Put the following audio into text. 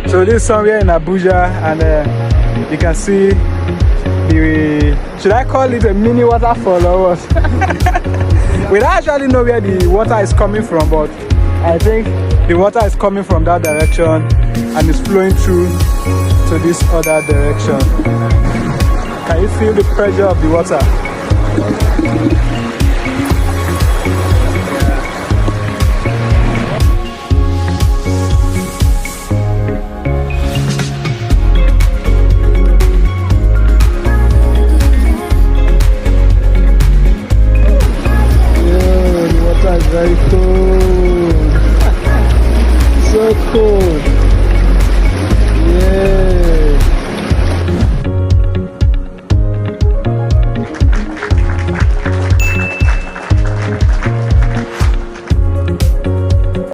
So this is somewhere in Abuja, and you can see the, should I call it a mini waterfall or what? We don't actually know where the water is coming from, but I think the water is coming from that direction and is flowing through to this other direction. Can you feel the pressure of the water? Very cold. So cold.